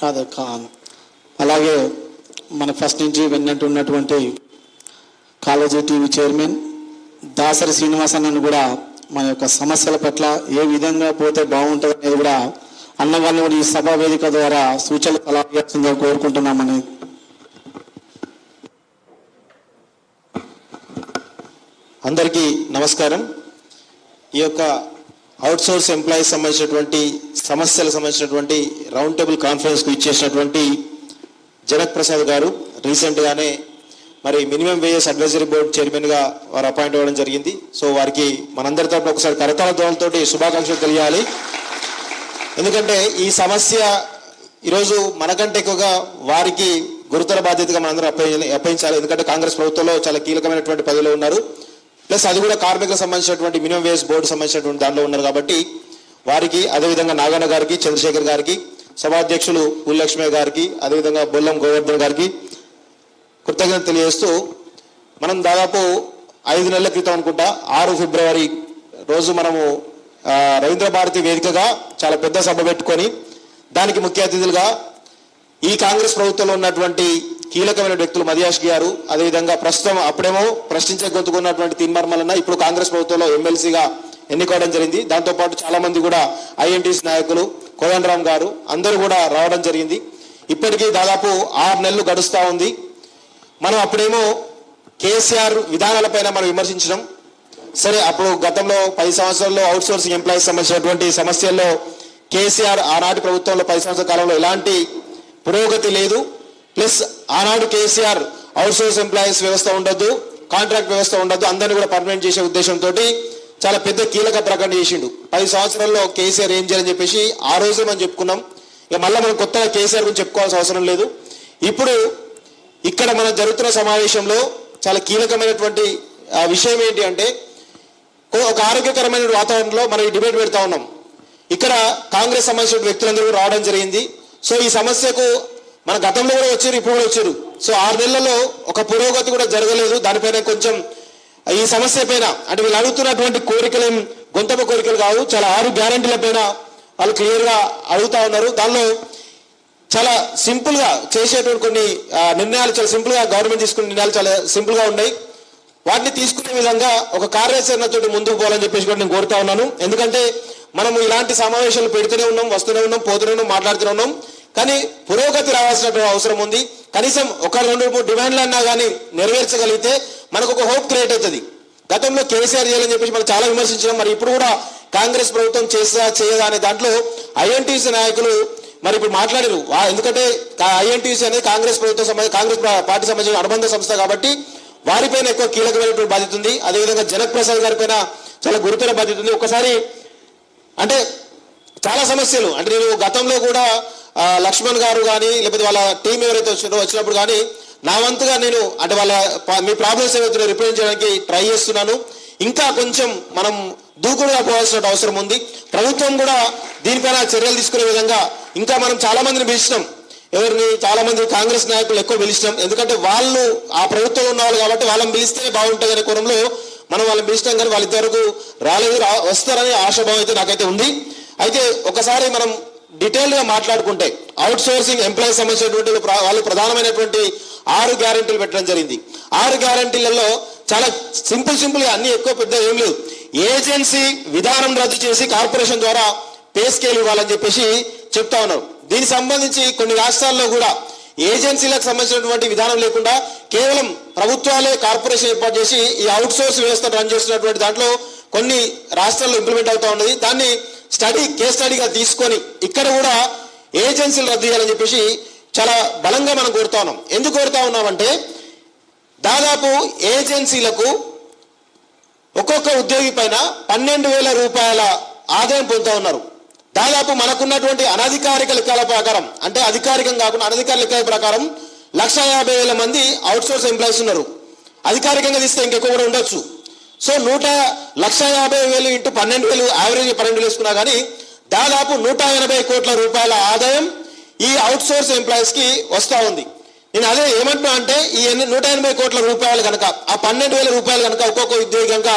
అదే అలాగే మన ఫస్ట్ నుంచి విన్నట్టున్నటువంటి కాలేజీ టీవీ చైర్మన్ దాసరి శ్రీనివాసన్నను కూడా మన యొక్క సమస్యల పట్ల ఏ విధంగా పోతే బాగుంటుంది అనేది కూడా అన్నగారిని కూడా ఈ సభా వేదిక ద్వారా సూచనలు కలగజేస్తుందో కోరుకుంటున్నామని. అందరికీ నమస్కారం. ఈ యొక్క అవుట్సోర్స్ ఎంప్లాయీస్ సంబంధించినటువంటి సమస్యలకు సంబంధించినటువంటి రౌండ్ టేబుల్ కాన్ఫరెన్స్కు ఇచ్చేసినటువంటి జనక్ ప్రసాద్ గారు రీసెంట్గానే మరి మినిమం వేజెస్ అడ్వైజరీ బోర్డు చైర్మన్గా వారు అపాయింట్ అవ్వడం జరిగింది. సో వారికి మనందరి తరపున ఒకసారి కరతాళ ధ్వనులతోటి శుభాకాంక్షలు తెలియాలి. ఎందుకంటే ఈ సమస్య ఈరోజు మనకంటే ఎక్కువగా వారికి గురుతర బాధ్యతగా మనందరం అప్పగించాలి. ఎందుకంటే కాంగ్రెస్ ప్రభుత్వంలో చాలా కీలకమైనటువంటి పదవిలో ఉన్నారు. ప్లస్ అది కూడా కార్మికులకు సంబంధించినటువంటి మినిమం వేజ్ బోర్డు సంబంధించినటువంటి దాంట్లో ఉన్నారు. కాబట్టి వారికి అదేవిధంగా నాగన్న గారికి, చంద్రశేఖర్ గారికి, సభాధ్యక్షులు పూలక్ష్మి గారికి, అదేవిధంగా బొల్లం గోవర్ధన్ గారికి కృతజ్ఞత తెలియజేస్తూ, మనం దాదాపు 5 నెలల క్రితం అనుకుంటా 6 ఫిబ్రవరి రోజు మనము రవీంద్ర భారతి వేదికగా చాలా పెద్ద సభ పెట్టుకొని దానికి ముఖ్య అతిథులుగా ఈ కాంగ్రెస్ ప్రభుత్వంలో ఉన్నటువంటి కీలకమైన వ్యక్తులు మదియాష్ గారు, అదేవిధంగా ప్రస్తుతం అప్పుడేమో ప్రశ్నించే గొంతుకున్నటువంటి తిన్మర్మలన్న ఇప్పుడు కాంగ్రెస్ ప్రభుత్వంలో ఎమ్మెల్సీగా ఎన్నుకోవడం జరిగింది. దాంతోపాటు చాలా మంది కూడా ఐఎన్టీసీ నాయకులు, కోదండరామ్ గారు అందరూ కూడా రావడం జరిగింది. ఇప్పటికీ దాదాపు 6 నెలలు గడుస్తూ ఉంది. మనం అప్పుడేమో కేసీఆర్ విధానాలపైన మనం విమర్శించడం సరే. అప్పుడు గతంలో 10 సంవత్సరాల్లో అవుట్సోర్సింగ్ ఎంప్లాయీస్ సంబంధించినటువంటి సమస్యల్లో కేసీఆర్ ఆనాటి ప్రభుత్వంలో 10 సంవత్సరాల కాలంలో ఎలాంటి పురోగతి లేదు. ప్లస్ ఆనాడు కేసీఆర్ అవుట్సోర్స్ ఎంప్లాయీస్ వ్యవస్థ ఉండొద్దు, కాంట్రాక్ట్ వ్యవస్థ ఉండొద్దు, అందరినీ కూడా పర్మనెంట్ చేసే ఉద్దేశంతో చాలా పెద్ద కీలక ప్రకటన చేసిండు. 10 సంవత్సరాల్లో కేసీఆర్ ఏం చేయాలని చెప్పేసి ఆ రోజే మనం చెప్పుకున్నాం. ఇక మళ్ళీ మనం కొత్తగా కేసీఆర్ గురించి చెప్పుకోవాల్సిన అవసరం లేదు. ఇప్పుడు ఇక్కడ మనం జరుగుతున్న సమావేశంలో చాలా కీలకమైనటువంటి విషయం ఏంటి అంటే, ఒక ఆరోగ్యకరమైన వాతావరణంలో మనం ఈ డిబేట్ పెడతా ఉన్నాం. ఇక్కడ కాంగ్రెస్ సంబంధించిన వ్యక్తులందరూ రావడం జరిగింది. సో ఈ సమస్యకు మన గతంలో కూడా వచ్చారు, ఇప్పుడు కూడా వచ్చారు. సో 6 నెలల్లో ఒక పురోగతి కూడా జరగలేదు. దానిపైన కొంచెం ఈ సమస్య పైన అంటే వీళ్ళు అడుగుతున్నటువంటి కోరికలు ఏం గొంతమ కోరికలు కావు, చాలా 6 గ్యారంటీల పైన వాళ్ళు క్లియర్గా అడుగుతా ఉన్నారు. దానిలో చాలా సింపుల్గా చేసేటువంటి కొన్ని నిర్ణయాలు, చాలా సింపుల్గా గవర్నమెంట్ తీసుకునే నిర్ణయాలు చాలా సింపుల్గా ఉన్నాయి. వాటిని తీసుకునే విధంగా ఒక కార్యాచరణతో ముందుకు పోవాలని చెప్పేసి కూడా నేను కోరుతా ఉన్నాను. ఎందుకంటే మనం ఇలాంటి సమావేశాలు పెడుతూనే ఉన్నాం, వస్తూనే ఉన్నాం, పోతూనే ఉన్నాం, మాట్లాడుతూనే ఉన్నాం. కానీ పురోగతి రావాల్సిన అవసరం ఉంది. కనీసం 1-2-3 డిమాండ్లు అన్నా కానీ నెరవేర్చగలిగితే మనకు ఒక హోప్ క్రియేట్ అవుతుంది. గతంలో కేసీఆర్ చేయాలని చెప్పేసి మనం చాలా విమర్శించడం, మరి ఇప్పుడు కూడా కాంగ్రెస్ ప్రభుత్వం చేయదా అనే దాంట్లో ఐఎన్టీసీ నాయకులు మరి ఇప్పుడు మాట్లాడారు. ఎందుకంటే ఐఎన్టీసీ అనేది కాంగ్రెస్ పార్టీ సంబంధించిన అనుబంధ సంస్థ కాబట్టి వారిపైన ఎక్కువ కీలకమైనటువంటి బాధ్యత ఉంది. అదేవిధంగా జనక్ ప్రసాద్ గారి పైన చాలా గురుతర బాధ్యత ఉంది. ఒకసారి అంటే చాలా సమస్యలు అంటే నేను గతంలో కూడా లక్ష్మణ్ గారు కానీ లేకపోతే వాళ్ళ టీం ఎవరైతే వచ్చినప్పుడు కానీ నా వంతుగా నేను అంటే మీ ప్రాబ్లమ్స్ ఏవైతే రిప్రజెంట్ చేయడానికి ట్రై చేస్తున్నాను. ఇంకా కొంచెం మనం దూకుడుగా పోవాల్సిన అవసరం ఉంది. ప్రభుత్వం కూడా దీనిపైన చర్యలు తీసుకునే విధంగా ఇంకా మనం చాలా మందిని పిలిచినాం. ఎవరిని చాలా మంది కాంగ్రెస్ నాయకులు ఎక్కువ పిలిచినాం. ఎందుకంటే వాళ్ళు ఆ ప్రభుత్వంలో ఉన్నవాళ్ళు కాబట్టి వాళ్ళని పిలిస్తేనే బాగుంటుంది అనే కోణంలో మనం వాళ్ళని పిలిచినాం. కానీ వాళ్ళిద్దరకు రాలేదు, వస్తారనే ఆశాభావం అయితే నాకైతే ఉంది. అయితే ఒకసారి మనం డీటెయిల్గా మాట్లాడుకుంటే అవుట్ సోర్సింగ్ ఎంప్లాయీస్ సంబంధించినటువంటి వాళ్ళు ప్రధానమైనటువంటి 6 గ్యారంటీలు పెట్టడం జరిగింది. 6 గ్యారంటీలలో చాలా సింపుల్గా అన్ని ఎక్కువ పెద్ద ఏం లేదు. ఏజెన్సీ విధానం రద్దు చేసి కార్పొరేషన్ ద్వారా పే స్కేల్ ఇవ్వాలని చెప్పేసి చెప్తా ఉన్నారు. దీనికి సంబంధించి కొన్ని రాష్ట్రాల్లో కూడా ఏజెన్సీలకు సంబంధించినటువంటి విధానం లేకుండా కేవలం ప్రభుత్వాలే కార్పొరేషన్ ఏర్పాటు చేసి ఈ అవుట్ సోర్స్ వ్యవస్థ రన్ చేస్తున్నటువంటి దాంట్లో కొన్ని రాష్ట్రాల్లో ఇంప్లిమెంట్ అవుతా ఉన్నది. దాన్ని కేస్ స్టడీగా తీసుకొని ఇక్కడ కూడా ఏజెన్సీలు రద్దు చేయాలని చెప్పేసి చాలా బలంగా మనం కోరుతా ఉన్నాం. ఎందుకు కోరుతా ఉన్నామంటే దాదాపు ఏజెన్సీలకు ఒక్కొక్క ఉద్యోగి పైన 12,000 రూపాయల ఆదాయం పొందుతూ ఉన్నారు. దాదాపు మనకున్నటువంటి అనధికారిక లెక్కల ప్రకారం అంటే అధికారికం కాకుండా అనధికారిక లెక్కల ప్రకారం 150,000 మంది అవుట్సోర్స్ ఎంప్లాయీస్ ఉన్నారు. అధికారికంగా తీస్తే ఇంకెక్కువ కూడా ఉండొచ్చు. సో 1,50,000 ఇంటూ 12,000 యావరేజ్ 12,000 వేసుకున్నా కానీ దాదాపు 180 కోట్ల రూపాయల ఆదాయం ఈ అవుట్సోర్స్ ఎంప్లాయీస్కి వస్తూ ఉంది. నేను అదే ఏమంటున్నా అంటే ఈ 180 కోట్ల రూపాయలు కనుక ఆ 12,000 రూపాయలు కనుక ఒక్కొక్క ఉద్యోగి కనుక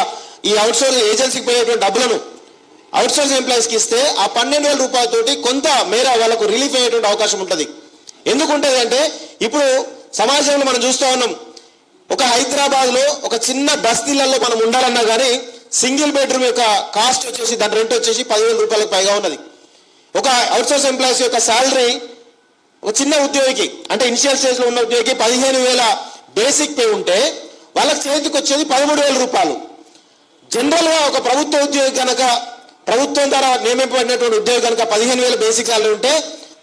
ఈ అవుట్సోర్స్ ఏజెన్సీకి పోయేటువంటి డబ్బులను అవుట్సోర్స్ ఎంప్లాయీస్కి ఇస్తే ఆ 12,000 రూపాయలతోటి కొంత మేర వాళ్ళకు రిలీఫ్ అయ్యేటువంటి అవకాశం ఉంటుంది. ఎందుకుంటుంది అంటే ఇప్పుడు సమాజంలో మనం చూస్తూ ఉన్నాం, ఒక హైదరాబాద్లో ఒక చిన్న బస్తీలలో మనం ఉండాలన్నా కానీ సింగిల్ బెడ్రూమ్ యొక్క కాస్ట్ వచ్చేసి దాని రెంట్ వచ్చేసి 10,000 రూపాయలకు పైగా ఉన్నది. ఒక అవుట్సోర్స్ ఎంప్లాయీస్ యొక్క శాలరీ ఒక చిన్న ఉద్యోగికి అంటే ఇనిషియల్ స్టేజ్లో ఉన్న ఉద్యోగికి 15,000 బేసిక్ పే ఉంటే వాళ్ళకి చేతికి వచ్చేది 13,000 రూపాయలు. జనరల్గా ఒక ప్రభుత్వ ఉద్యోగి కనుక ప్రభుత్వం ద్వారా నియమింపబడినటువంటి ఉద్యోగి కనుక 15,000 బేసిక్ శాలరీ ఉంటే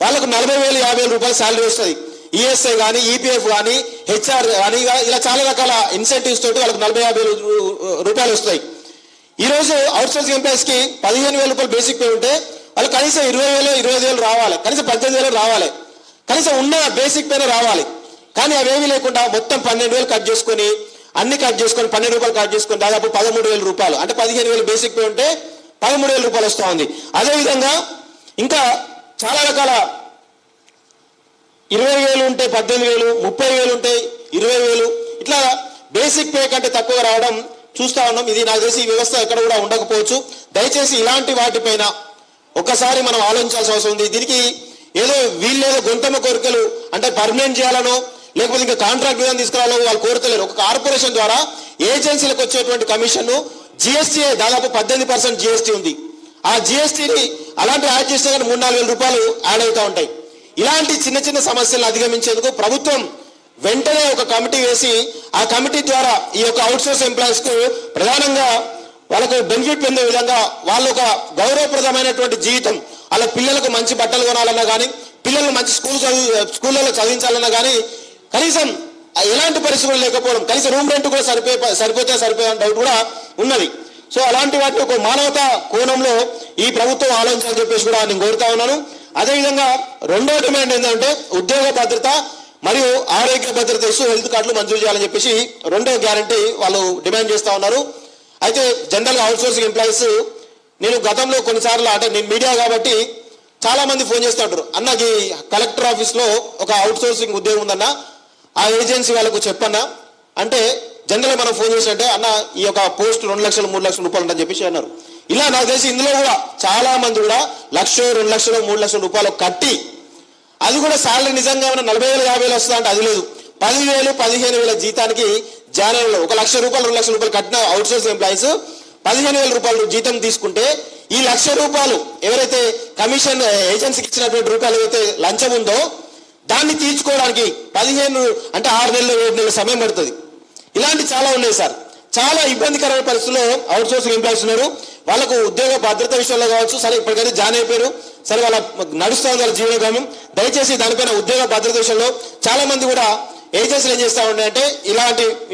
వాళ్ళకు 40,000 50,000 రూపాయల శాలరీ వస్తుంది. ఈఎస్ఐ కానీ ఈపీఎఫ్ కానీ హెచ్ఆర్ కానీ ఇలా చాలా రకాల ఇన్సెంటివ్స్ తోటి వాళ్ళకి 40,000 రూపాయలు వస్తాయి. ఈరోజు అవుట్సోర్సింగ్ ఎంప్లాయీస్కి 15,000 రూపాయలు బేసిక్ పే ఉంటే వాళ్ళు కనీసం 20,000 25,000 రావాలి, కనీసం 18,000 రావాలి, కనీసం ఉన్న బేసిక్ పేనే రావాలి. కానీ అవేమీ లేకుండా మొత్తం 12,000 కట్ చేసుకొని అన్ని కట్ చేసుకొని 12 రూపాయలు కట్ చేసుకొని దాదాపు 13,000 రూపాయలు అంటే 15,000 బేసిక్ పే ఉంటే 13,000 రూపాయలు వస్తూ ఉంది. అదేవిధంగా ఇంకా చాలా రకాల 20,000 ఉంటే 18,000, 30,000 ఉంటే 20,000 ఇట్లా బేసిక్ పే కంటే తక్కువ రావడం చూస్తూ ఉన్నాం. ఇది నాకు తెలిసి ఈ వ్యవస్థ ఎక్కడ కూడా ఉండకపోవచ్చు. దయచేసి ఇలాంటి వాటిపైన ఒక్కసారి మనం ఆలోచించాల్సిన అవసరం ఉంది. దీనికి ఏదో వీళ్ళేదో గొంతమ్మ కోరికలు అంటే పర్మనెంట్ చేయాలనో లేకపోతే ఇంకా కాంట్రాక్ట్ విధానం తీసుకురావాలో వాళ్ళు కోరుతలేరు. ఒక కార్పొరేషన్ ద్వారా ఏజెన్సీలకు వచ్చేటువంటి కమిషన్ జిఎస్టీ దాదాపు 18% జిఎస్టీ ఉంది. ఆ జిఎస్టీని అలాంటి యాడ్ చేస్తే కానీ 3-4 రూపాయలు యాడ్ అవుతూ ఉంటాయి. ఇలాంటి చిన్న చిన్న సమస్యలను అధిగమించేందుకు ప్రభుత్వం వెంటనే ఒక కమిటీ వేసి ఆ కమిటీ ద్వారా ఈ యొక్క అవుట్సోర్స్ ఎంప్లాయీస్ కు ప్రధానంగా వాళ్ళకు బెనిఫిట్ పొందే విధంగా వాళ్ళు ఒక గౌరవప్రదమైనటువంటి జీవితం, వాళ్ళ పిల్లలకు మంచి బట్టలు కొనాలన్నా కానీ పిల్లలు మంచి స్కూళ్ళలో చదివించాలన్నా కానీ కనీసం ఎలాంటి పరిస్థితులు లేకపోవడం, కనీసం రూమ్ రెంట్ కూడా సరిపోయే డౌట్ కూడా ఉన్నది. సో అలాంటి వాటిని ఒక మానవతా కోణంలో ఈ ప్రభుత్వం ఆలోచించాలని చెప్పేసి కూడా నేను కోరుతా ఉన్నాను. అదేవిధంగా రెండో డిమాండ్ ఏంటంటే ఉద్యోగ భద్రత మరియు ఆరోగ్య భద్రత ఇస్తూ హెల్త్ కార్డులు మంజూరు చేయాలని చెప్పేసి రెండో గ్యారంటీ వాళ్ళు డిమాండ్ చేస్తూ ఉన్నారు. అయితే జనరల్గా అవుట్సోర్సింగ్ ఎంప్లాయీస్ నేను గతంలో కొన్నిసార్లు అంటే నేను మీడియా కాబట్టి చాలా మంది ఫోన్ చేస్తూ ఉంటారు, అన్నకి కలెక్టర్ ఆఫీస్లో ఒక అవుట్సోర్సింగ్ ఉద్యోగం ఉందన్న ఆ ఏజెన్సీ వాళ్ళకు చెప్పన్నా అంటే జనరల్గా మనం ఫోన్ చేసినట్టే అన్న ఈ యొక్క పోస్ట్ 2 లక్షలు 3 లక్షల రూపాయలు అని చెప్పేసి అన్నారు. ఇలా నాకు తెలిసి ఇందులో కూడా చాలా మంది కూడా 1,00,000 2 లక్షలు 3 లక్షల రూపాయలు కట్టి అది కూడా శాలరీ నిజంగా 40,000 50,000 వస్తుందా అంటే అది లేదు. 10,000 15,000 జీతానికి జనవరిలో 1,00,000 రూపాయలు 2 లక్షల రూపాయలు కట్టిన అవుట్సోర్సింగ్ ఎంప్లాయీస్ 15,000 రూపాయలు జీతం తీసుకుంటే ఈ 1,00,000 రూపాయలు ఎవరైతే కమిషన్ ఏజెన్సీకి ఇచ్చినటువంటి రూపాయలు ఏదైతే లంచం ఉందో దాన్ని తీర్చుకోవడానికి 15 అంటే 6 నెలలు 7 నెలల సమయం పడుతుంది. ఇలాంటి చాలా ఉన్నాయి సార్. చాలా ఇబ్బందికరమైన పరిస్థితుల్లో అవుట్సోర్సింగ్ ఎంప్లాయీస్ ఉన్నారు. వాళ్ళకు ఉద్యోగ భద్రత విషయంలో కావచ్చు, సరే ఇప్పటికైతే జాయిన్ అయిపోయారు, సరే వాళ్ళ నడుస్తూ ఉంది వాళ్ళ జీవనోగామం. దయచేసి దానిపైన ఉద్యోగ భద్రత విషయంలో చాలా మంది కూడా ఏజెన్సీలు ఏం చేస్తూ ఉంటాయంటే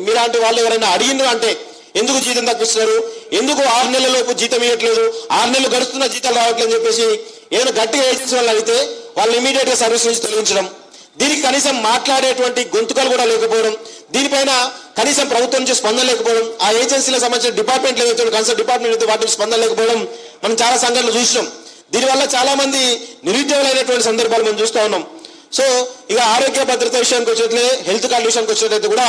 మీలాంటి వాళ్ళు ఎవరైనా అడిగిండ్రు అంటే ఎందుకు జీతం తప్పిస్తున్నారు, ఎందుకు 6 నెలల లోపు జీతం ఇవ్వట్లేదు, 6 నెలలు గడుస్తున్న జీతాలు రావట్లేదు అని చెప్పేసి ఏదైనా గట్టిగా ఏజెన్సీ వాళ్ళు అడిగితే వాళ్ళు ఇమీడియట్ గా సర్వీస్ నుంచి తొలగించడం, దీనికి కనీసం మాట్లాడేటువంటి గొంతుకలు కూడా లేకపోవడం, దీనిపైన కనీసం ప్రభుత్వం నుంచి స్పందన లేకపోవడం, ఆ ఏజెన్సీలకు సంబంధించిన డిపార్ట్మెంట్లు ఏదైతే కన్సర్న్ డిపార్ట్మెంట్ అయితే వాటి స్పందన లేకపోవడం మనం చాలా సంఘటనలు చూసినాం. దీనివల్ల చాలా మంది నిరుద్యోగులైనటువంటి సందర్భాలు మనం చూస్తూ ఉన్నాం. సో ఇక ఆరోగ్య భద్రత విషయానికి వచ్చేట్లే హెల్త్ కార్డు విషయానికి వచ్చేటైతే కూడా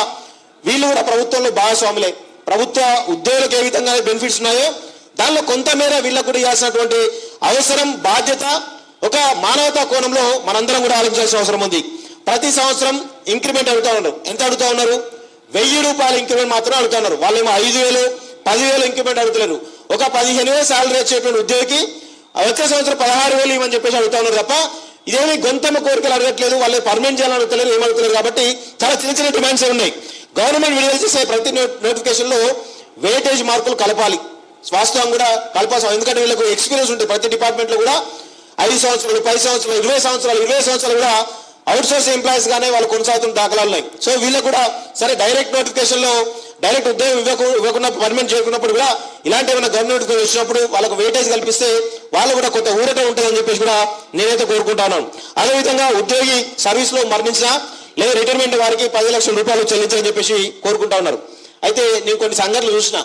వీళ్ళు కూడా ప్రభుత్వంలో భాగస్వాములే. ప్రభుత్వ ఉద్యోగులకు ఏ విధంగా బెనిఫిట్స్ ఉన్నాయో దానిలో కొంతమేర వీళ్ళకు కూడా ఇవ్వాల్సినటువంటి అవసరం బాధ్యత ఒక మానవతా కోణంలో మనందరం కూడా ఆలోచించాల్సిన అవసరం ఉంది. ప్రతి సంవత్సరం ఇంక్రిమెంట్ అడుగుతూ ఉన్నారు. ఎంత అడుగుతూ ఉన్నారు? 1,000 రూపాయల ఇంక్రిమెంట్ మాత్రమే అడుగుతూ ఉన్నారు. వాళ్ళేమో 5,000 10,000 ఇంక్రిమెంట్ అడుగుతలేరు. ఒక 15,000 శాలరీ వచ్చేటువంటి ఉద్యోగికి వచ్చే సంవత్సరం 16,000 ఇవ్వని చెప్పేసి అడుగుతా ఉన్నారు తప్ప ఇదేమి గొంతమ్మ కోరికలు అడగట్లేదు, వాళ్ళు పర్మనెంట్ చేయాలని అడుగుతలేరు, ఏమడుగుతలేరు. కాబట్టి చాలా చిన్న చిన్న డిమాండ్స్ ఉన్నాయి. గవర్నమెంట్ విడుదల చేసే ప్రతి నోటిఫికేషన్ లో వెయిటేజ్ మార్కులు కలపాలి, వాస్తవం కూడా కలపాల్సిన. ఎందుకంటే వీళ్ళకు ఎక్స్పీరియన్స్ ఉంటుంది. ప్రతి డిపార్ట్మెంట్ లో కూడా 5 సంవత్సరాలు 10 సంవత్సరాలు 20 సంవత్సరాలు కూడా అవుట్సోర్సింగ్ ఎంప్లాయీస్ గానే వాళ్ళు కొనసాగుతున్న దాఖలాలు ఉన్నాయి. సో వీళ్ళకు కూడా సరే డైరెక్ట్ నోటిఫికేషన్ లో డైరెక్ట్ ఉద్యోగం ఇవ్వకుండా పర్మనెంట్ చేయకున్నప్పుడు కూడా ఇలాంటి ఏమైనా గవర్నమెంట్ వచ్చినప్పుడు వాళ్ళకు వెయిటేజ్ కల్పిస్తే వాళ్ళు కూడా కొంత ఊరట ఉంటుందని చెప్పేసి కూడా నేనైతే కోరుకుంటాను. అదేవిధంగా ఉద్యోగి సర్వీస్ లో మరణించినా లేదా రిటైర్మెంట్ వారికి 10 లక్షల రూపాయలు చెల్లించాలని చెప్పేసి కోరుకుంటా ఉన్నారు. అయితే నేను కొన్ని సంఘటనలు చూసిన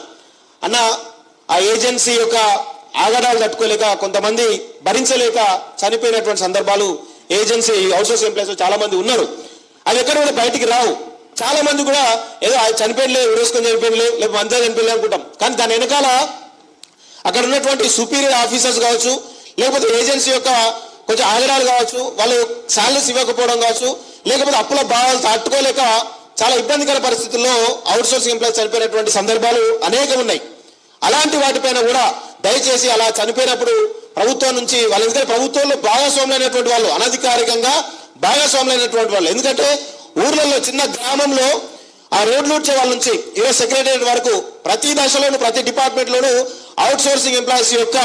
అన్న ఆ ఏజెన్సీ యొక్క ఆగడాలు తట్టుకోలేక కొంతమంది భరించలేక చనిపోయినటువంటి సందర్భాలు ఏజెన్సీ అవుట్సోర్సింగ్ ఎంప్లాయీస్ చాలా మంది ఉన్నారు. అవి ఎక్కడ కూడా బయటికి రావు. చాలా మంది కూడా ఏదో చనిపోయలే ఉరేసుకొని చనిపోయలే లేకపోతే అంతా చనిపోయలే అనుకుంటాం. కానీ దాని వెనకాల అక్కడ ఉన్నటువంటి సుపీరియర్ ఆఫీసర్స్ కావచ్చు, లేకపోతే ఏజెన్సీ యొక్క కొంచెం ఆధారాలు కావచ్చు, వాళ్ళు శాలరీస్ ఇవ్వకపోవడం కావచ్చు, లేకపోతే అప్పుల భావాలు తట్టుకోలేక చాలా ఇబ్బందికర పరిస్థితుల్లో అవుట్సోర్సింగ్ ఎంప్లాయీస్ చనిపోయినటువంటి సందర్భాలు అనేకం ఉన్నాయి. అలాంటి వాటిపైన కూడా దయచేసి అలా చనిపోయినప్పుడు ప్రభుత్వం నుంచి వాళ్ళు, ఎందుకంటే ప్రభుత్వంలో భాగస్వాములైనటువంటి వాళ్ళు, అనధికారికంగా భాగస్వాములైనటువంటి వాళ్ళు, ఎందుకంటే ఊర్లలో చిన్న గ్రామంలో ఆ రోడ్లు వచ్చే వాళ్ళ నుంచి ఈరోజు సెక్రటరియట్ వరకు ప్రతి దశలోనూ ప్రతి డిపార్ట్మెంట్లోనూ అవుట్సోర్సింగ్ ఎంప్లాయీస్ యొక్క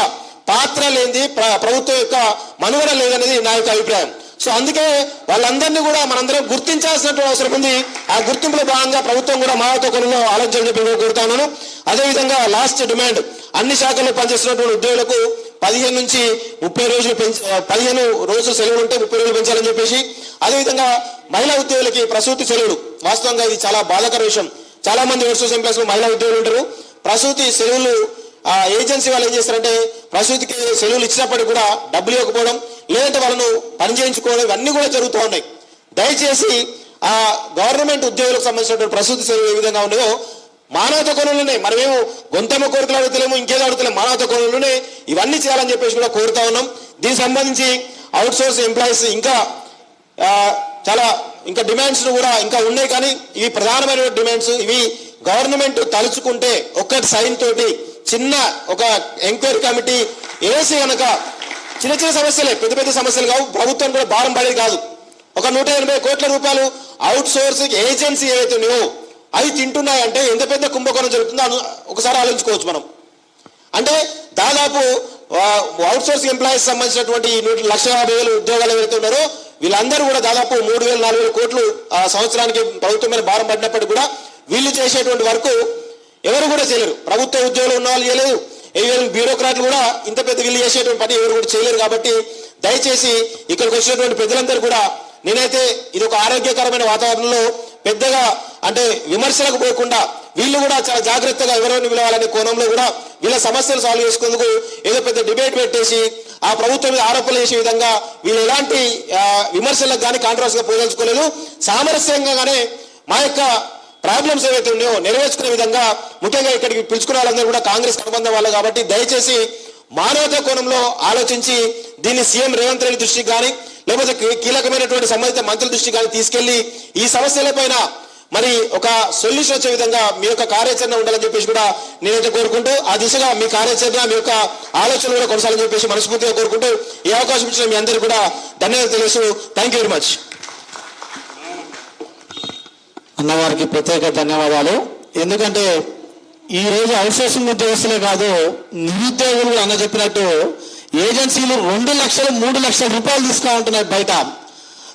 పాత్ర లేనిది ప్రభుత్వం యొక్క మనుగడ లేదనేది నా యొక్క అభిప్రాయం. సో అందుకే వాళ్ళందరినీ కూడా మనందరం గుర్తించాల్సినటువంటి అవసరం ఉంది. ఆ గుర్తింపులో భాగంగా ప్రభుత్వం కూడా మానవతా కోణంలో ఆలోచన చెప్పి కోరుతా ఉన్నాను. అదేవిధంగా లాస్ట్ డిమాండ్, అన్ని శాఖల్లో పనిచేస్తున్నటువంటి ఉద్యోగులకు 15 నుంచి 30 రోజులు 15 రోజులు సెలవులు ఉంటే 30 రోజులు పెంచాలని చెప్పేసి, అదేవిధంగా మహిళా ఉద్యోగులకి ప్రసూతి సెలవులు, వాస్తవంగా ఇది చాలా బాధాకర విషయం. చాలా మంది అవుట్సోర్సింగ్ ఎంప్లాయీస్ లో మహిళా ఉద్యోగులు ఉంటారు. ప్రసూతి సెలవులు ఏజెన్సీ వాళ్ళు ఏం చేస్తారంటే ప్రసూతికి సెలవులు ఇచ్చినప్పటికీ కూడా డబ్బులు ఇవ్వకపోవడం, లేదంటే వాళ్ళను పని చేయించుకోవడం, ఇవన్నీ కూడా జరుగుతూ ఉన్నాయి. దయచేసి ఆ గవర్నమెంట్ ఉద్యోగులకు సంబంధించినటువంటి ప్రసూతి సెలవులు ఏ విధంగా ఉన్నాయో మానవతా కోణంలోనే, మనమేమో గొంతెమ్మ కోరికలు అడుగుతలేము, ఇంకేదో అడుగుతలేము, మానవతా కోణంలోనే ఇవన్నీ చేయాలని చెప్పేసి కూడా కోరుతా ఉన్నాం. దీనికి సంబంధించి అవుట్సోర్స్ ఎంప్లాయీస్ ఇంకా చాలా ఇంకా డిమాండ్స్ కూడా ఇంకా ఉన్నాయి. కానీ ఇవి ప్రధానమైన డిమాండ్స్. ఇవి గవర్నమెంట్ తలుచుకుంటే ఒక్కటి సైన్ తోటి చిన్న ఒక ఎంక్వైరీ కమిటీ వేసి కనుక చిన్న చిన్న సమస్యలే, పెద్ద పెద్ద సమస్యలు కావు, ప్రభుత్వం కూడా భారం పడేది కాదు. ఒక 180 కోట్ల రూపాయలు అవుట్ సోర్సింగ్ ఏజెన్సీ ఏవైతే ఉన్నాయో అవి తింటున్నాయంటే ఎంత పెద్ద కుంభకోణం జరుగుతుందో ఒకసారి ఆలోచించుకోవచ్చు మనం. అంటే దాదాపు అవుట్ సోర్సింగ్ ఎంప్లాయీస్ సంబంధించినటువంటి 1,50,000 ఉద్యోగాలు ఎవరైతే ఉన్నారో వీళ్ళందరూ కూడా దాదాపు 3,000-4,000 కోట్లు సంవత్సరానికి ప్రభుత్వం మీద భారం పడినప్పటికీ కూడా వీళ్ళు చేసేటువంటి వరకు ఎవరు కూడా చేయలేరు. ప్రభుత్వ ఉద్యోగులు ఉన్న వాళ్ళు చేయలేదు, బ్యూరోక్రాట్లు కూడా ఇంత పెద్ద వీళ్ళు చేసేటువంటి పని ఎవరు కూడా చేయలేరు. కాబట్టి దయచేసి ఇక్కడికి వచ్చినటువంటి పెద్దలందరూ కూడా, నేనైతే ఇది ఒక ఆరోగ్యకరమైన వాతావరణంలో పెద్దగా అంటే విమర్శలకు పోకుండా వీళ్ళు కూడా చాలా జాగ్రత్తగా ఎవరెవరిని పిలవాలనే కోణంలో కూడా వీళ్ళ సమస్యలు సాల్వ్ చేసుకుందుకు ఏదో పెద్ద డిబేట్ పెట్టేసి ఆ ప్రభుత్వం మీద ఆరోపణలు చేసే విధంగా వీళ్ళు ఎలాంటి విమర్శలకు కానీ కాంట్రవర్సీగా పోదలుచుకోలేదు. సామరస్యంగానే మా యొక్క ప్రాబ్లమ్స్ ఏవైతే ఉన్నాయో నెరవేర్చుకునే విధంగా, ముఖ్యంగా ఇక్కడికి పిలుచుకున్న వాళ్ళందరూ కూడా కాంగ్రెస్ అనుబంధం వాళ్ళు కాబట్టి దయచేసి మానవతా కోణంలో ఆలోచించి దీన్ని సీఎం రేవంత్ రెడ్డి దృష్టికి కానీ లేకపోతే కీలకమైనటువంటి సంబంధిత మంత్రుల దృష్టికి కానీ తీసుకెళ్లి ఈ సమస్యలపైన మరి ఒక సొల్యూషన్ వచ్చే విధంగా మీ యొక్క కార్యాచరణ ఉండాలని చెప్పేసి కూడా నేనైతే కోరుకుంటూ, ఆ దిశగా మీ కార్యాచరణ మీ యొక్క ఆలోచన కూడా కొనసాగాలని చెప్పేసి మనస్ఫూర్తిగా కోరుకుంటూ ఈ అవకాశం ఇచ్చిన మీ అందరికీ కూడా ధన్యవాదాలు తెలుసు. Thank you very much. అన్నవారికి ప్రత్యేక ధన్యవాదాలు. ఎందుకంటే ఈరోజు అవుట్సోర్సింగ్ ఉద్యోగస్తులే కాదు, నిరుద్యోగులు అన్న చెప్పినట్టు ఏజెన్సీలు 2 లక్షలు 3 లక్షల రూపాయలు తీసుకుంటున్నాయి బయట.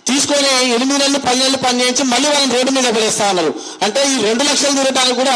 తీసుకొని 8 నెలలు 10 నెలలు పని చేయించి మళ్ళీ వాళ్ళని రోడ్డు మీద పడేస్తా ఉన్నారు. అంటే ఈ 2 లక్షలు తిరగడానికి కూడా